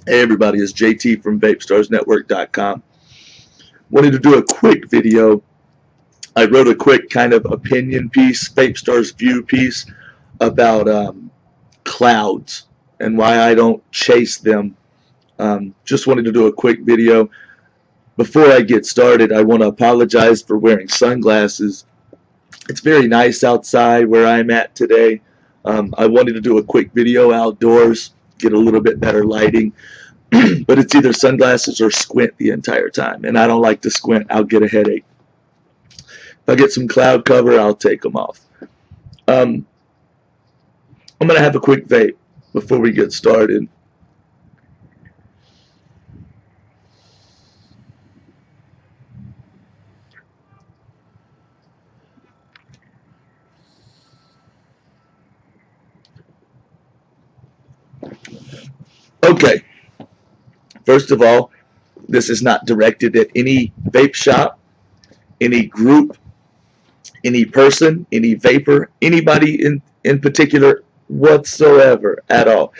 Hey everybody, it's JT from VapestarsNetwork.com. Wanted to do a quick video. I wrote a quick kind of opinion piece, Vapestars view piece about clouds and why I don't chase them. Just wanted to do a quick video. Before I get started, I want to apologize for wearing sunglasses. It's very nice outside where I'm at today. I wanted to do a quick video outdoors, get a little bit better lighting. But it's either sunglasses or squint the entire time, and I don't like to squint. I'll get a headache. If I get some cloud cover, I'll take them off. I'm going to have a quick vape before we get started. Okay. First of all, this is not directed at any vape shop, any group, any person, any vapor, anybody in particular whatsoever at all.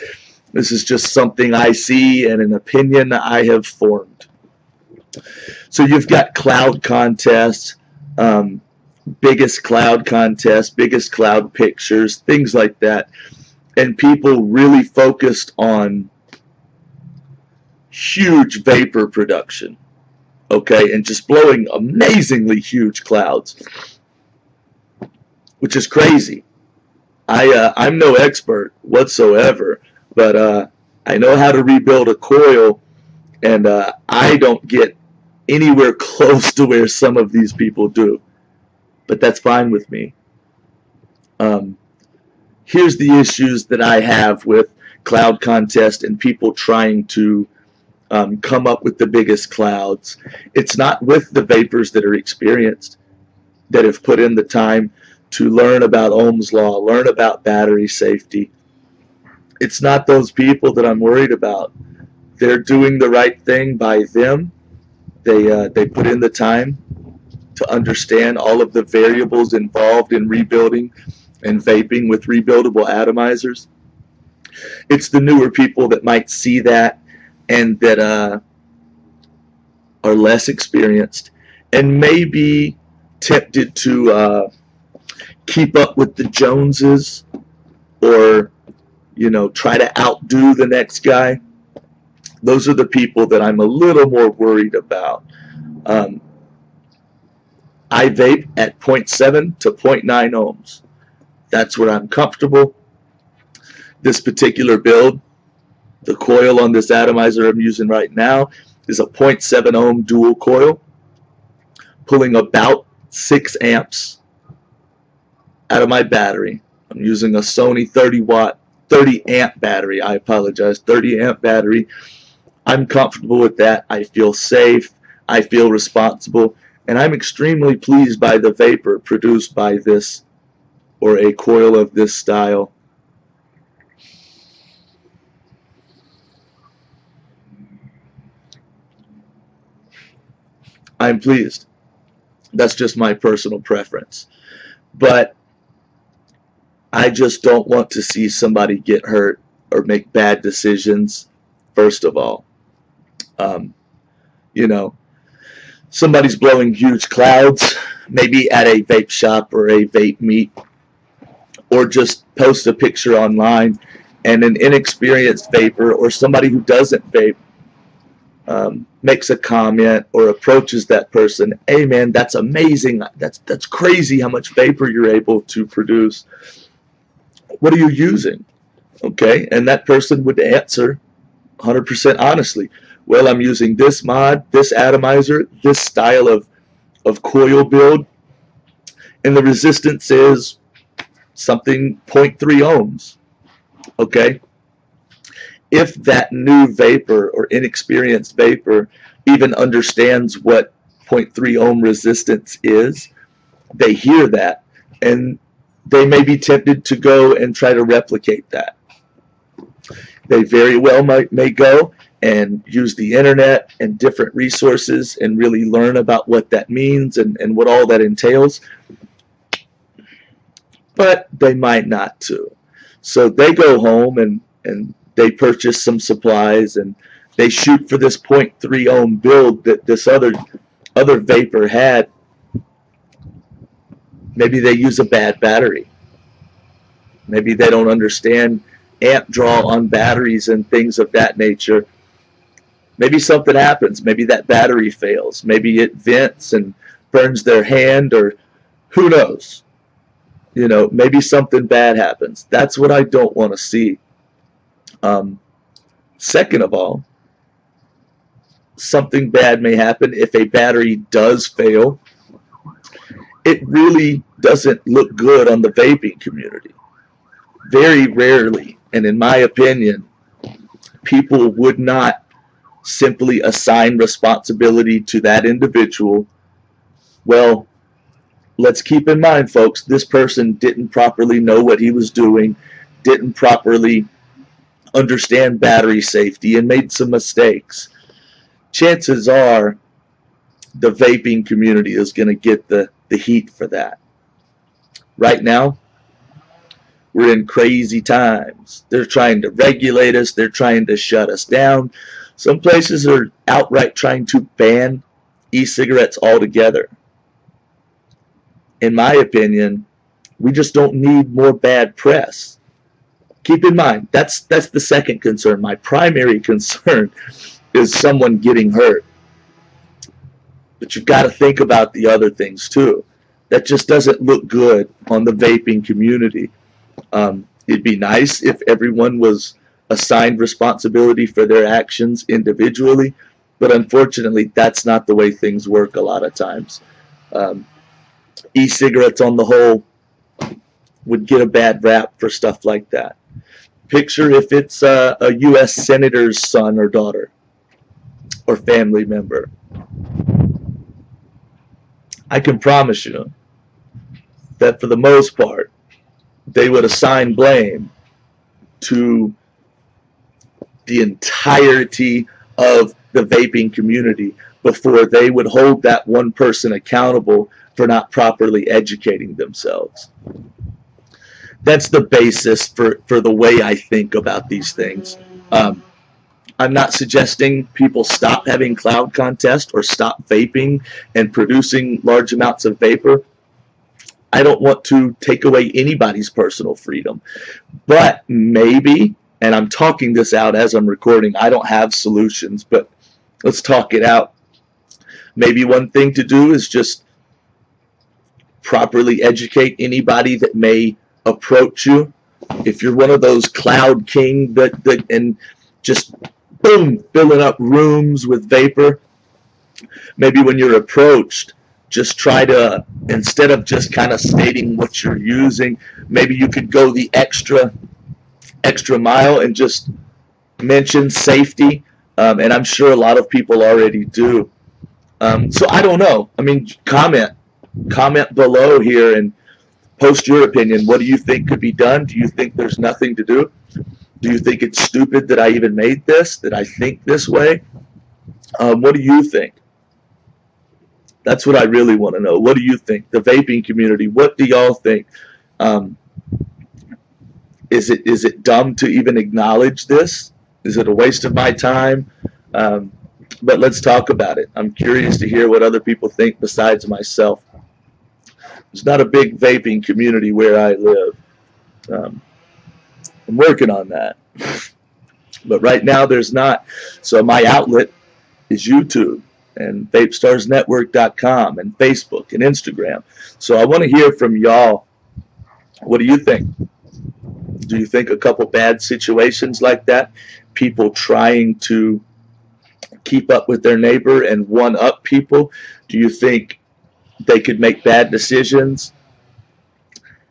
This is just something I see and an opinion I have formed. So you've got cloud contests, biggest cloud contest, biggest cloud pictures, things like that. And people really focused on huge vapor production, okay, and just blowing amazingly huge clouds, which is crazy. I'm no expert whatsoever, but I know how to rebuild a coil, and I don't get anywhere close to where some of these people do, but that's fine with me. Here's the issues that I have with cloud contest and people trying to come up with the biggest clouds. It's not with the vapors that are experienced, that have put in the time to learn about Ohm's law, learn about battery safety. It's not those people that I'm worried about. They're doing the right thing by them. They put in the time to understand all of the variables involved in rebuilding and vaping with rebuildable atomizers. It's the newer people that might see that and that are less experienced and may be tempted to keep up with the Joneses, or try to outdo the next guy. Those are the people that I'm a little more worried about. I vape at 0.7 to 0.9 ohms. That's where I'm comfortable. This particular build, the coil on this atomizer I'm using right now, is a 0.7 ohm dual coil, pulling about 6 amps out of my battery. I'm using a Sony 30 amp battery. I apologize, 30 amp battery. I'm comfortable with that. I feel safe. I feel responsible. And I'm extremely pleased by the vapor produced by this, or a coil of this style. I'm pleased. That's just my personal preference. But I just don't want to see somebody get hurt or make bad decisions, first of all. Somebody's blowing huge clouds, maybe at a vape shop or a vape meet, or just post a picture online, and an inexperienced vapor or somebody who doesn't vape makes a comment or approaches that person. Hey man, that's amazing, that's crazy how much vapor you're able to produce. What are you using? Okay, and that person would answer 100% honestly, well, I'm using this mod, this atomizer, this style of coil build, and the resistance is something 0.3 ohms. Okay, if that new vapor or inexperienced vapor even understands what 0.3 ohm resistance is, they hear that and they may be tempted to go and try to replicate that. They very well may go and use the internet and different resources and really learn about what that means and what all that entails, but they might not too. So they go home and they purchase some supplies and They shoot for this 0.3 ohm build that this other vapor had. Maybe they use a bad battery. Maybe they don't understand amp draw on batteries and things of that nature. Maybe something happens. Maybe that battery fails. Maybe it vents and burns their hand, or who knows. You know, maybe something bad happens. That's what I don't want to see. Second of all, something bad may happen if a battery does fail. It really doesn't look good on the vaping community. Very rarely, and in my opinion, people would not simply assign responsibility to that individual. Well, let's keep in mind, folks, this person didn't properly know what he was doing, didn't properly understand battery safety, and made some mistakes. Chances are the vaping community is going to get the heat for that. Right now, we're in crazy times. They're trying to regulate us. They're trying to shut us down. Some places are outright trying to ban e-cigarettes altogether. In my opinion, we just don't need more bad press. Keep in mind, that's the second concern. My primary concern is someone getting hurt. But you've got to think about the other things too. That just doesn't look good on the vaping community. It'd be nice if everyone was assigned responsibility for their actions individually, but unfortunately that's not the way things work a lot of times. E-cigarettes on the whole would get a bad rap for stuff like that. Picture if it's a U.S. senator's son or daughter or family member. I can promise you that for the most part, they would assign blame to the entirety of the vaping community before they would hold that one person accountable for not properly educating themselves. That's the basis for the way I think about these things. I'm not suggesting people stop having cloud contests or stop vaping and producing large amounts of vapor. I don't want to take away anybody's personal freedom. But maybe, and I'm talking this out as I'm recording, I don't have solutions, but let's talk it out. Maybe one thing to do is just properly educate anybody that may approach you. If you're one of those cloud king and just boom, filling up rooms with vapor, maybe when you're approached, just try to, instead of just kind of stating what you're using, maybe you could go the extra mile and just mention safety. And I'm sure a lot of people already do. So I don't know. I mean, comment below here and post your opinion. What do you think could be done? Do you think there's nothing to do? Do you think it's stupid that I even made this, that I think this way? What do you think? That's what I really want to know. What do you think? The vaping community, what do y'all think? Is it dumb to even acknowledge this? Is it a waste of my time? But let's talk about it. I'm curious to hear what other people think besides myself. There's not a big vaping community where I live. I'm working on that. But right now there's not. So my outlet is YouTube and vapestarsnetwork.com and Facebook and Instagram. So I want to hear from y'all. What do you think? Do you think a couple bad situations like that, people trying to keep up with their neighbor and one-up people, do you think they could make bad decisions,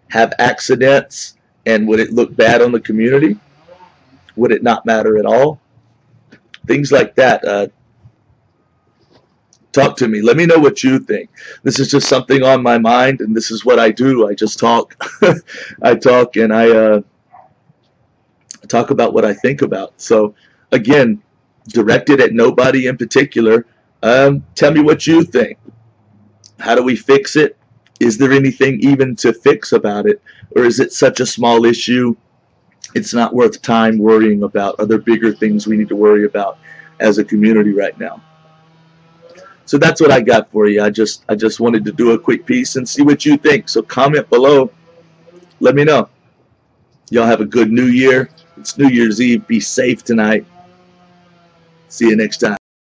have accidents, and would it look bad on the community? Would it not matter at all? Things like that. Talk to me. Let me know what you think. This is just something on my mind, and this is what I do. I just talk. I talk, and I talk about what I think about. So, again, directed at nobody in particular. Tell me what you think. How do we fix it? Is there anything even to fix about it? Or is it such a small issue, it's not worth time worrying about? Are there bigger things we need to worry about? as a community right now. So that's what I got for you. I just wanted to do a quick piece and see what you think. So comment below. Let me know. Y'all have a good New Year. It's New Year's Eve. Be safe tonight. See you next time.